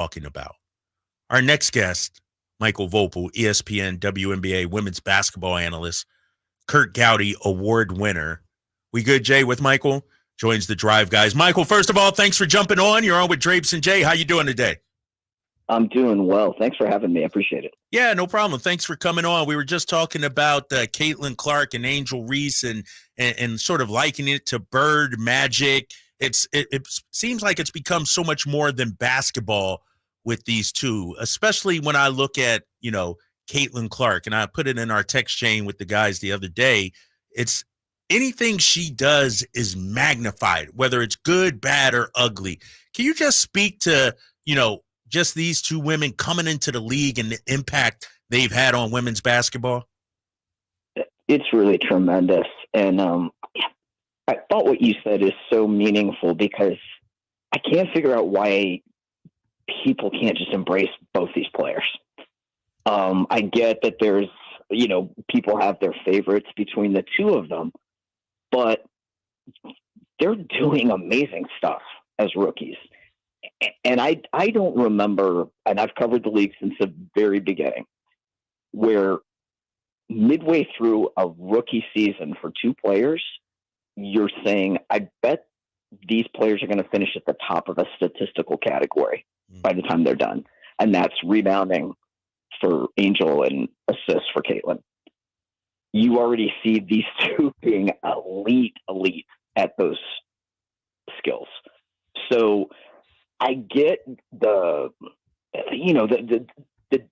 talking about. Our next guest, Michael Voepel, ESPN WNBA women's basketball analyst, Kurt Gowdy award winner. We good, Jay, with Michael? Joins the Drive guys. Michael, first of all, thanks for jumping on. You're on with Drapes and Jay. How you doing today? I'm doing well. Thanks for having me. I appreciate it. Yeah, no problem. Thanks for coming on. We were just talking about Caitlin Clark and Angel Reese and sort of likening it to Bird Magic. It seems like it's become so much more than basketball with these two, especially when I look at, Caitlin Clark, and I put it in our text chain with the guys the other day. It's anything she does is magnified, whether it's good, bad, or ugly. Can you just speak to, just these two women coming into the league and the impact they've had on women's basketball? It's really tremendous. And I thought what you said is so meaningful because I can't figure out why people can't just embrace both these players. I get that there's, people have their favorites between the two of them, but they're doing amazing stuff as rookies. And I don't remember, and I've covered the league since the very beginning, where midway through a rookie season for two players, you're saying, I bet these players are going to finish at the top of a statistical category by the time they're done. And that's rebounding for Angel and assists for Caitlin. You already see these two being elite at those skills. So I get the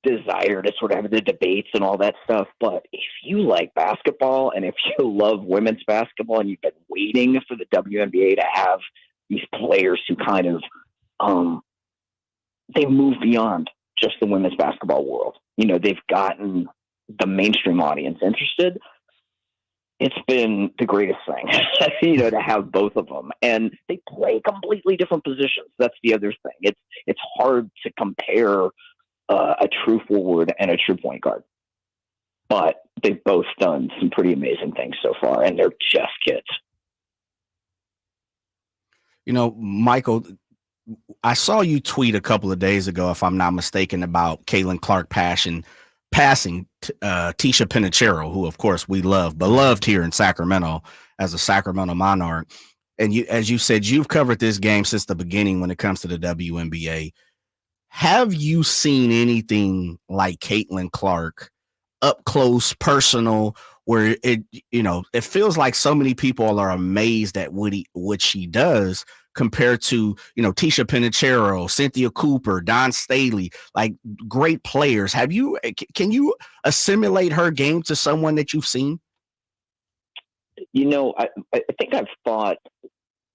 desire to sort of have the debates and all that stuff. But if you like basketball and if you love women's basketball and you've been waiting for the WNBA to have these players who kind of, they move beyond just the women's basketball world. They've gotten the mainstream audience interested. It's been the greatest thing, to have both of them, and they play completely different positions. That's the other thing. It's hard to compare a true forward and a true point guard, but they've both done some pretty amazing things so far, and they're just kids. Michael, I saw you tweet a couple of days ago, if I'm not mistaken, about Caitlin Clark passing Tisha Penicheiro, who of course we love, beloved here in Sacramento as a Sacramento Monarch. And as you said, you've covered this game since the beginning when it comes to the WNBA. Have you seen anything like Caitlin Clark up close, personal, where it feels like so many people are amazed at what she does compared to, Tisha Penicheiro, Cynthia Cooper, Dawn Staley, like great players. Can you assimilate her game to someone that you've seen? I think I've thought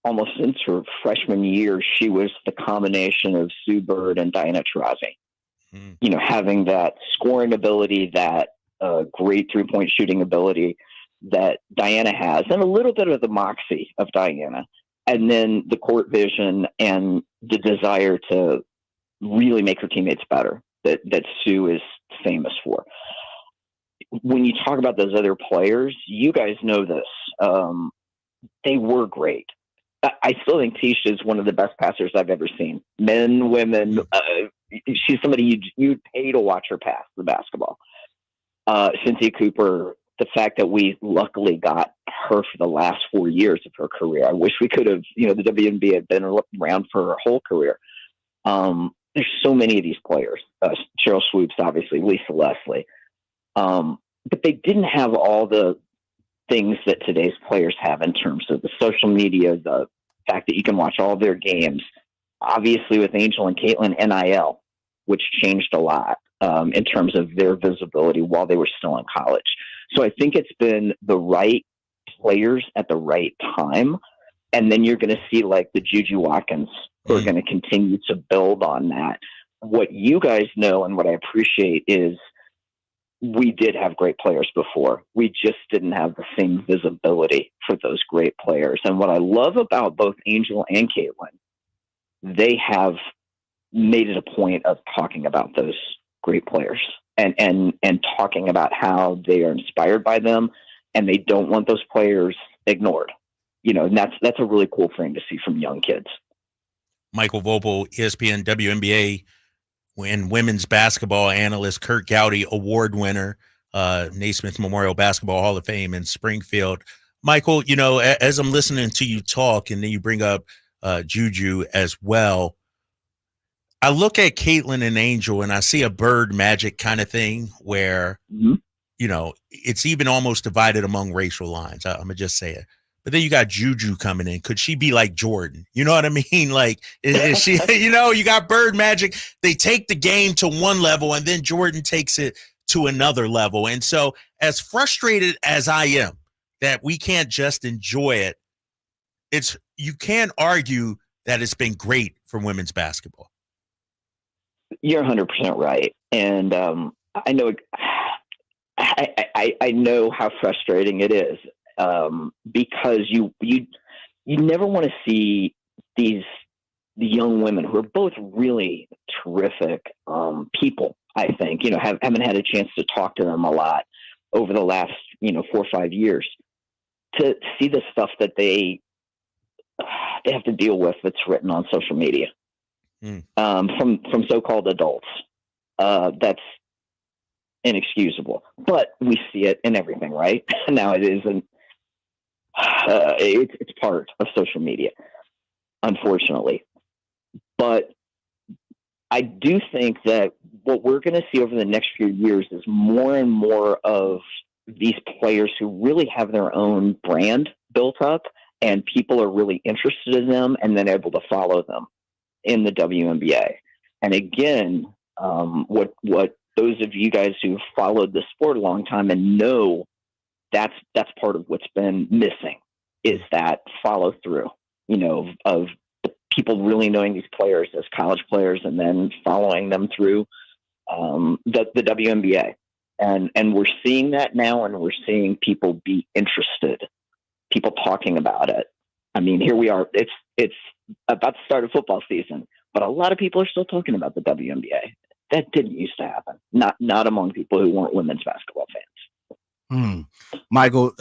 almost since her freshman year, she was the combination of Sue Bird and Diana Taurasi. Having that scoring ability, that great 3-point shooting ability that Diana has, and a little bit of the moxie of Diana. And then the court vision and the desire to really make her teammates better that Sue is famous for. When you talk about those other players, you guys know this. They were great. I still think Tisha is one of the best passers I've ever seen. Men, women, she's somebody you'd pay to watch her pass the basketball. Cynthia Cooper, the fact that we luckily got her for the last 4 years of her career. I wish we could have, the WNBA had been around for her whole career. There's so many of these players. Cheryl Swoops, obviously, Lisa Leslie. But they didn't have all the things that today's players have in terms of the social media, the fact that you can watch all their games. Obviously, with Angel and Caitlin, NIL, which changed a lot in terms of their visibility while they were still in college. So I think it's been the right players at the right time. And then you're going to see like the Juju Watkins who are going to continue to build on that. What you guys know and what I appreciate is we did have great players before. We just didn't have the same visibility for those great players. And what I love about both Angel and Caitlin, they have made it a point of talking about those great players and talking about how they are inspired by them and they don't want those players ignored. And that's a really cool thing to see from young kids. Michael Voepel, ESPN WNBA when women's basketball analyst Kurt Gowdy, award winner, Naismith Memorial Basketball Hall of Fame in Springfield. Michael, you know, as I'm listening to you talk, and then you bring up Juju as well, I look at Caitlin and Angel, and I see a bird magic kind of thing where, you know, it's even almost divided among racial lines. I'm going to just say it. But then you got Juju coming in. Could she be like Jordan? You know what I mean? Like, is she, you know, you got bird magic. They take the game to one level, and then Jordan takes it to another level. And so, as frustrated as I am that we can't just enjoy it, you can't argue that it's been great for women's basketball. You're 100% right. And I know I know how frustrating it is, because you never want to see the young women who are both really terrific people. I think, you know, haven't had a chance to talk to them a lot over the last, 4 or 5 years, to see the stuff that they have to deal with that's written on social media from so-called adults. That's inexcusable, but we see it in everything, right? Now it isn't. It's part of social media, unfortunately. But I do think that what we're going to see over the next few years is more and more of these players who really have their own brand built up, and people are really interested in them and then able to follow them in the WNBA. And again, what those of you guys who followed the sport a long time and know that's part of what's been missing, is that follow through, of people really knowing these players as college players and then following them through the WNBA. And we're seeing that now, and we're seeing people be interested, people talking about it. I mean, here we are. It's about to start a football season, but a lot of people are still talking about the WNBA. That didn't used to happen. Not among people who weren't women's basketball fans. Michael,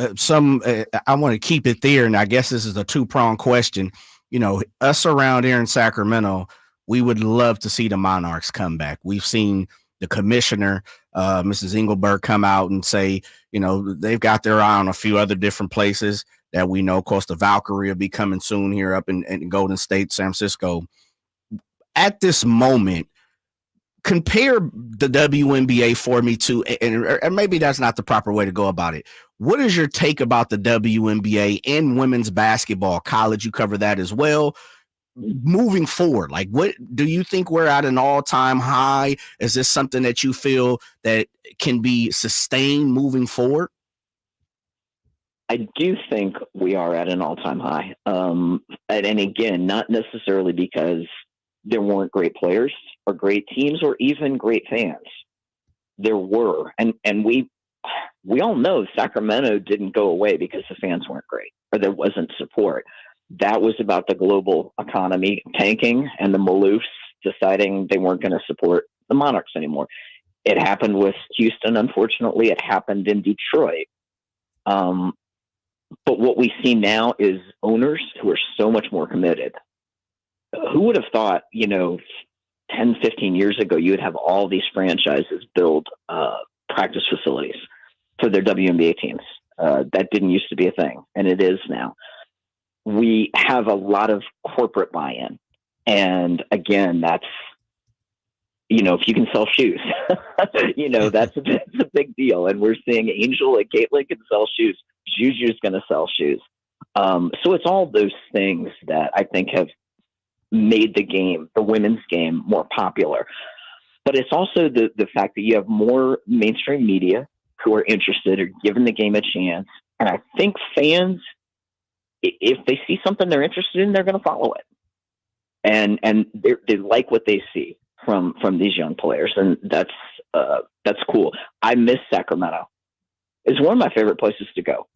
I want to keep it there, and I guess this is a two-pronged question. You know, us around here in Sacramento, we would love to see the Monarchs come back. We've seen the commissioner, Mrs. Engelberg, come out and say, they've got their eye on a few other different places that we know. Of course, the Valkyrie will be coming soon here up in Golden State, San Francisco. At this moment, compare the WNBA for me to, and maybe that's not the proper way to go about it. What is your take about the WNBA and women's basketball? College, you cover that as well. Moving forward, like, what do you think we're at an all-time high? Is this something that you feel that can be sustained moving forward? I do think we are at an all-time high. And again, not necessarily because there weren't great players or great teams or even great fans. There were. And we all know Sacramento didn't go away because the fans weren't great or there wasn't support. That was about the global economy tanking and the Maloofs deciding they weren't going to support the Monarchs anymore. It happened with Houston, unfortunately. It happened in Detroit. But what we see now is owners who are so much more committed. Who would have thought, 10, 15 years ago, you would have all these franchises build practice facilities for their WNBA teams? That didn't used to be a thing, and it is now. We have a lot of corporate buy-in. And again, that's, if you can sell shoes, that's a big deal. And we're seeing Angel and Caitlin can sell shoes. Juju's going to sell shoes. So it's all those things that I think have made the women's game more popular. But it's also the fact that you have more mainstream media who are interested or giving the game a chance. And I think fans, if they see something they're interested in, they're going to follow it. And they like what they see from these young players. And that's cool. I miss Sacramento. It's one of my favorite places to go.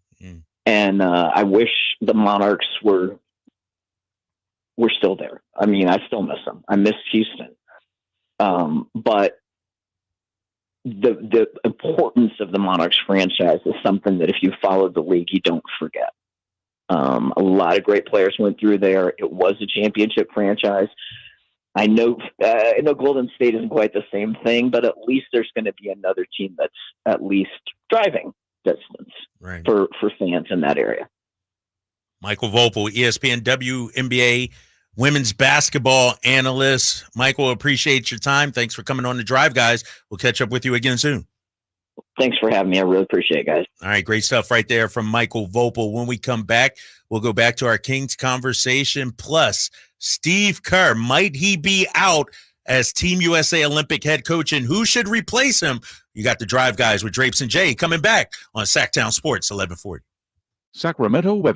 And I wish the Monarchs were still there. I mean, I still miss them. I miss Houston. But the importance of the Monarchs franchise is something that if you followed the league, you don't forget. A lot of great players went through there. It was a championship franchise. I know Golden State isn't quite the same thing, but at least there's going to be another team that's at least driving distance for fans in that area. Michael Voepel, ESPN WNBA women's basketball analyst. Michael, appreciate your time. Thanks for coming on the Drive, guys. We'll catch up with you again soon. Thanks for having me. I really appreciate it, guys. All right, great stuff right there from Michael Voepel. When we come back, we'll go back to our Kings conversation. Plus, Steve Kerr, might he be out as Team USA Olympic head coach, and who should replace him? You got the Drive, guys, with Drapes and Jay coming back on Sactown Sports 1140. Sacramento Web.